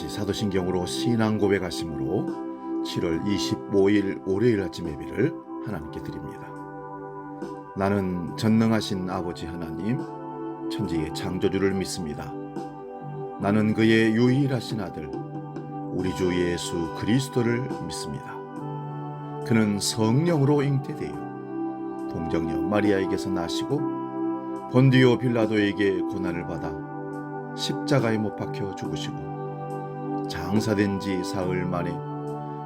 다시 사도신경으로 신앙 고백하심으로 7월 25일 월요일 아침 예배를 하나님께 드립니다. 나는 전능하신 아버지 하나님, 천지의 창조주를 믿습니다. 나는 그의 유일하신 아들, 우리 주 예수 그리스도를 믿습니다. 그는 성령으로 잉태되어 동정녀 마리아에게서 나시고 본디오 빌라도에게 고난을 받아 십자가에 못 박혀 죽으시고 장사된 지 사흘 만에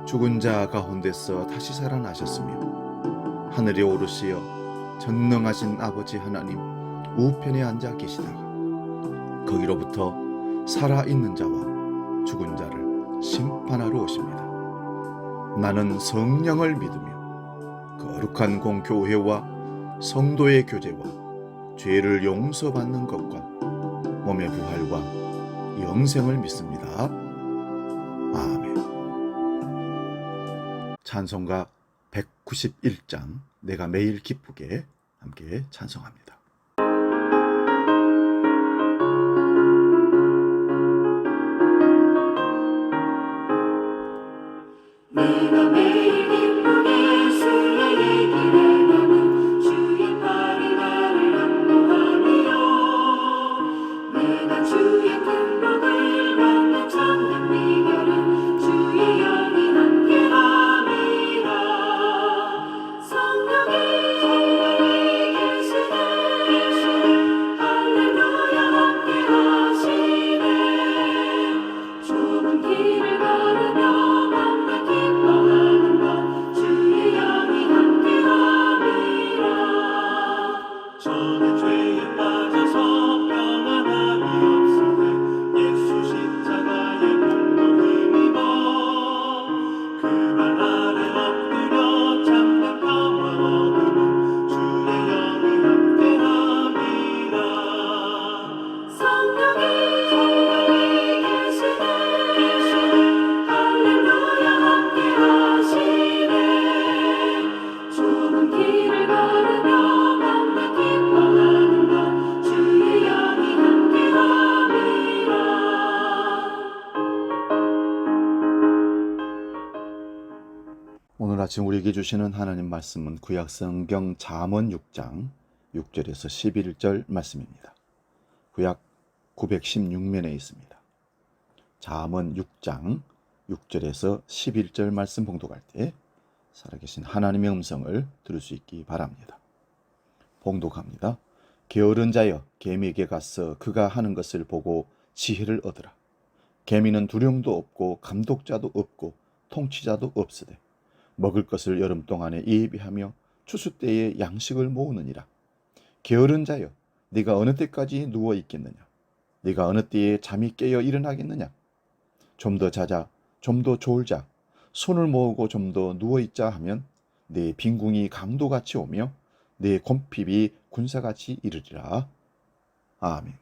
죽은 자 가운데서 다시 살아나셨으며 하늘에 오르시어 전능하신 아버지 하나님 우편에 앉아 계시다가 거기로부터 살아있는 자와 죽은 자를 심판하러 오십니다. 나는 성령을 믿으며 거룩한 공교회와 성도의 교제와 죄를 용서받는 것과 몸의 부활과 영생을 믿습니다. 아멘. 찬송가 191장 내가 매일 기쁘게 함께 찬송합니다. 내가 매일 기쁘게 순례의 길에 가면 주의 팔이 나를 안보하며 내가 주의 큰 복을 받는 참된 비결은 주의 영이 함께함이라. 성령이 계시네 할렐루야 함께하시네. 좁은 길을 걸으며 저는 죄에 빠져서 평안함이 없을 때 예수 십자가의 공로 힘입어 그 발 아래 엎드려 참된 평화 얻으면 주의 영이 함께함이라. 성령이 계시네 할렐루야 함께하시네. 좁은 길을 걸으며 오늘 아침 우리에게 주시는 하나님 말씀은 구약성경 잠언 6장 6절에서 11절 말씀입니다. 구약 916면에 있습니다. 잠언 6장 6절에서 11절 말씀 봉독할 때 살아계신 하나님의 음성을 들을 수 있기 바랍니다. 봉독합니다. 게으른 자여 개미에게 가서 그가 하는 것을 보고 지혜를 얻으라. 개미는 두령도 없고 감독자도 없고 통치자도 없으되 먹을 것을 여름 동안에 예비하며 추수 때에 양식을 모으느니라. 게으른 자여 네가 어느 때까지 누워 있겠느냐. 네가 어느 때에 잠이 깨어 일어나겠느냐. 좀 더 자자, 좀 더 졸자, 손을 모으고 좀 더 누워 있자 하면 네 빈궁이 강도같이 오며 네 곰핍이 군사같이 이르리라. 아멘.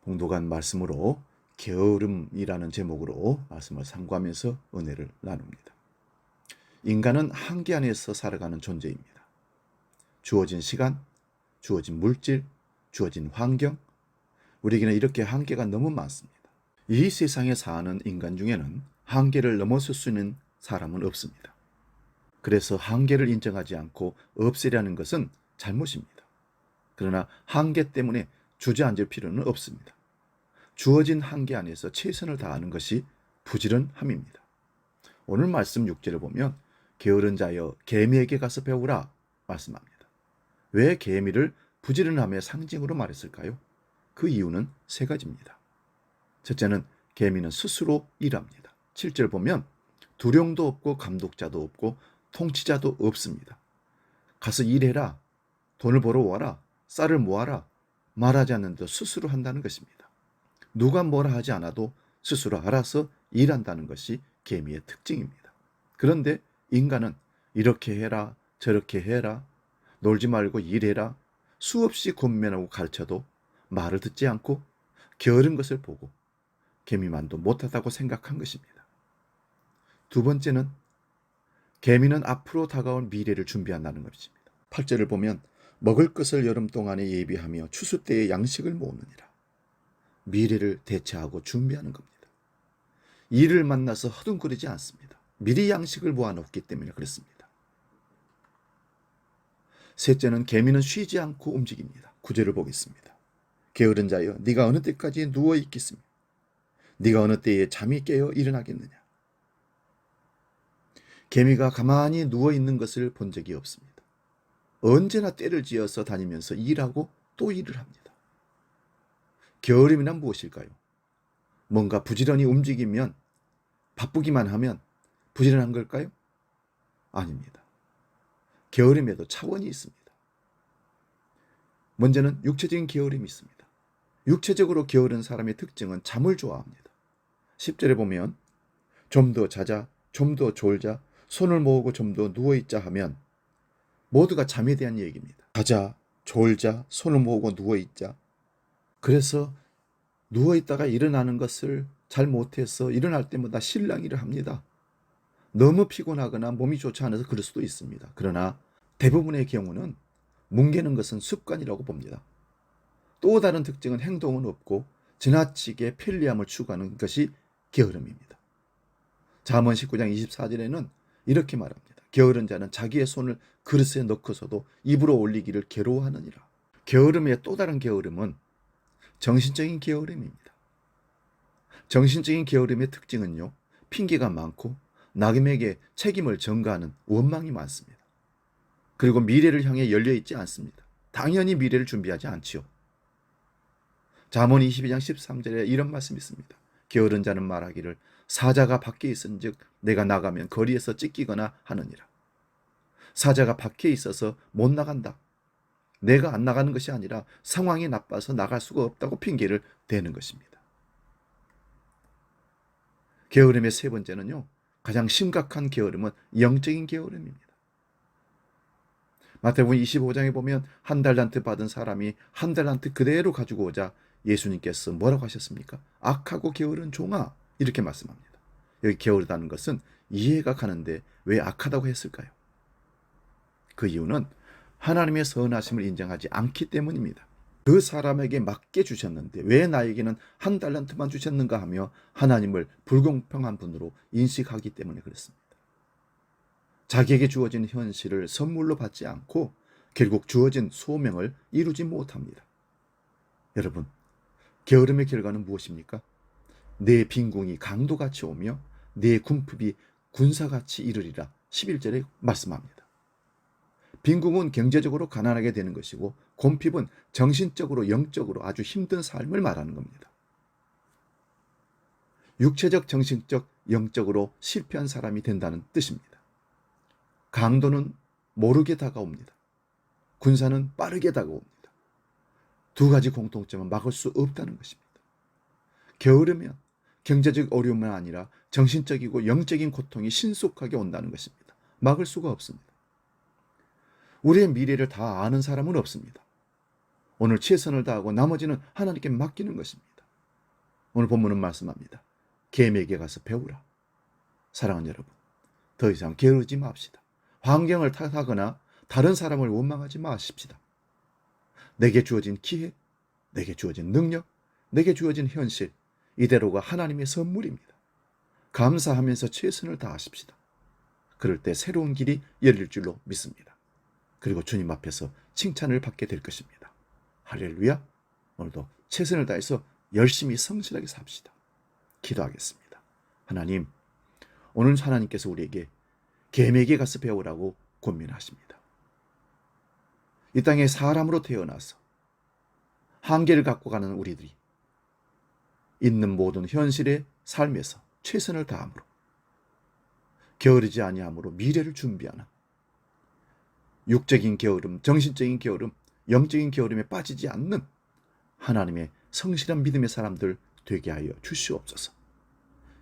봉독한 말씀으로 게으름이라는 제목으로 말씀을 상고하면서 은혜를 나눕니다. 인간은 한계 안에서 살아가는 존재입니다. 주어진 시간, 주어진 물질, 주어진 환경, 우리에게는 이렇게 한계가 너무 많습니다. 이 세상에 사는 인간 중에는 한계를 넘어설 수 있는 사람은 없습니다. 그래서 한계를 인정하지 않고 없애려는 것은 잘못입니다. 그러나 한계 때문에 주저앉을 필요는 없습니다. 주어진 한계 안에서 최선을 다하는 것이 부지런함입니다. 오늘 말씀 6절을 보면 게으른 자여 개미에게 가서 배우라 말씀합니다. 왜 개미를 부지런함의 상징으로 말했을까요? 그 이유는 세 가지입니다. 첫째는 개미는 스스로 일합니다. 7절 보면 두령도 없고 감독자도 없고 통치자도 없습니다. 가서 일해라, 돈을 벌어 와라, 쌀을 모아라 말하지 않는데 스스로 한다는 것입니다. 누가 뭐라 하지 않아도 스스로 알아서 일한다는 것이 개미의 특징입니다. 그런데 인간은 이렇게 해라, 저렇게 해라, 놀지 말고 일해라 수없이 권면하고 가르쳐도 말을 듣지 않고 게으른 것을 보고 개미만도 못하다고 생각한 것입니다. 두 번째는 개미는 앞으로 다가올 미래를 준비한다는 것입니다. 8절을 보면 먹을 것을 여름 동안에 예비하며 추수 때에 양식을 모으느니라. 미래를 대체하고 준비하는 겁니다. 이를 만나서 허둥거리지 않습니다. 미리 양식을 모아놓기 때문에 그렇습니다. 셋째는 개미는 쉬지 않고 움직입니다. 9절을 보겠습니다. 게으른 자여 네가 어느 때까지 누워 있겠으며 네가 어느 때에 잠이 깨어 일어나겠느냐. 개미가 가만히 누워 있는 것을 본 적이 없습니다. 언제나 때를 지어서 다니면서 일하고 또 일을 합니다. 게으름이란 무엇일까요? 뭔가 부지런히 움직이면, 바쁘기만 하면 부지런한 걸까요? 아닙니다. 게으름에도 차원이 있습니다. 먼저는 육체적인 게으름이 있습니다. 육체적으로 게으른 사람의 특징은 잠을 좋아합니다. 10절에 보면 좀 더 자자, 좀 더 졸자, 손을 모으고 좀 더 누워있자 하면 모두가 잠에 대한 얘기입니다. 자자, 졸자, 손을 모으고 누워있자. 그래서 누워있다가 일어나는 것을 잘 못해서 일어날 때마다 실랑이를 합니다. 너무 피곤하거나 몸이 좋지 않아서 그럴 수도 있습니다. 그러나 대부분의 경우는 뭉개는 것은 습관이라고 봅니다. 또 다른 특징은 행동은 없고 지나치게 편리함을 추구하는 것이 게으름입니다. 잠언 19장 24절에는 이렇게 말합니다. 게으른 자는 자기의 손을 그릇에 넣고서도 입으로 올리기를 괴로워하느니라. 게으름의 또 다른 게으름은 정신적인 게으름입니다. 정신적인 게으름의 특징은요, 핑계가 많고 남에게 책임을 전가하는 원망이 많습니다. 그리고 미래를 향해 열려있지 않습니다. 당연히 미래를 준비하지 않지요. 잠언 22장 13절에 이런 말씀이 있습니다. 게으른 자는 말하기를 사자가 밖에 있은즉 내가 나가면 거리에서 찢기거나 하느니라. 사자가 밖에 있어서 못 나간다. 내가 안 나가는 것이 아니라 상황이 나빠서 나갈 수가 없다고 핑계를 대는 것입니다. 게으름의 세 번째는요, 가장 심각한 게으름은 영적인 게으름입니다. 마태복음 25장에 보면 한 달란트 받은 사람이 한 달란트 그대로 가지고 오자 예수님께서 뭐라고 하셨습니까? 악하고 게으른 종아, 이렇게 말씀합니다. 여기 게으르다는 것은 이해가 가는데 왜 악하다고 했을까요? 그 이유는 하나님의 선하심을 인정하지 않기 때문입니다. 그 사람에게 맞게 주셨는데 왜 나에게는 한 달란트만 주셨는가 하며 하나님을 불공평한 분으로 인식하기 때문에 그렇습니다. 자기에게 주어진 현실을 선물로 받지 않고 결국 주어진 소명을 이루지 못합니다. 여러분, 게으름의 결과는 무엇입니까? 내 빈궁이 강도같이 오며 내 궁핍이 군사같이 이르리라 11절에 말씀합니다. 빈궁은 경제적으로 가난하게 되는 것이고 궁핍은 정신적으로 영적으로 아주 힘든 삶을 말하는 겁니다. 육체적, 정신적, 영적으로 실패한 사람이 된다는 뜻입니다. 강도는 모르게 다가옵니다. 군사는 빠르게 다가옵니다. 두 가지 공통점은 막을 수 없다는 것입니다. 게으르면 경제적 어려움은 아니라 정신적이고 영적인 고통이 신속하게 온다는 것입니다. 막을 수가 없습니다. 우리의 미래를 다 아는 사람은 없습니다. 오늘 최선을 다하고 나머지는 하나님께 맡기는 것입니다. 오늘 본문은 말씀합니다. 개미에게 가서 배우라. 사랑하는 여러분, 더 이상 게으르지 맙시다. 환경을 탓하거나 다른 사람을 원망하지 마십시다. 내게 주어진 기회, 내게 주어진 능력, 내게 주어진 현실, 이대로가 하나님의 선물입니다. 감사하면서 최선을 다하십시다. 그럴 때 새로운 길이 열릴 줄로 믿습니다. 그리고 주님 앞에서 칭찬을 받게 될 것입니다. 할렐루야. 오늘도 최선을 다해서 열심히 성실하게 삽시다. 기도하겠습니다. 하나님, 오늘 하나님께서 우리에게 개미에게 가서 배우라고 권면하십니다. 이 땅에 사람으로 태어나서 한계를 갖고 가는 우리들이 있는 모든 현실의 삶에서 최선을 다함으로 게으르지 아니함으로 미래를 준비하는 육적인 게으름, 정신적인 게으름, 영적인 게으름에 빠지지 않는 하나님의 성실한 믿음의 사람들 되게 하여 주시옵소서.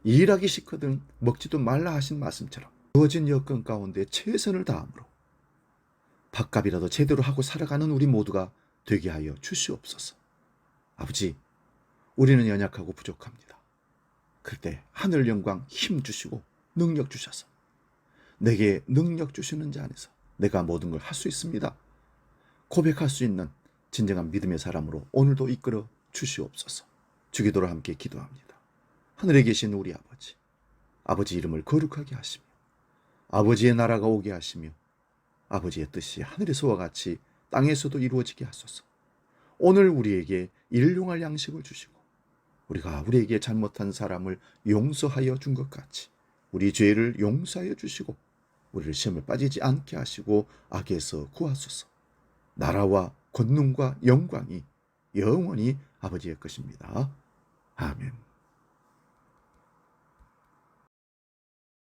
일하기 싫거든 먹지도 말라 하신 말씀처럼 주어진 여건 가운데 최선을 다함으로 밥값이라도 제대로 하고 살아가는 우리 모두가 되게 하여 주시옵소서. 아버지, 우리는 연약하고 부족합니다. 그럴 때 하늘 영광 힘 주시고 능력 주셔서 내게 능력 주시는 자 안에서 내가 모든 걸 할 수 있습니다. 고백할 수 있는 진정한 믿음의 사람으로 오늘도 이끌어 주시옵소서. 주기도로 함께 기도합니다. 하늘에 계신 우리 아버지, 아버지 이름을 거룩하게 하시며 아버지의 나라가 오게 하시며 아버지의 뜻이 하늘에서와 같이 땅에서도 이루어지게 하소서. 오늘 우리에게 일용할 양식을 주시고 우리가 우리에게 잘못한 사람을 용서하여 준 것 같이 우리 죄를 용서하여 주시고 우리를 시험에 빠지지 않게 하시고 악에서 구하소서. 나라와 권능과 영광이 영원히 아버지의 것입니다. 아멘.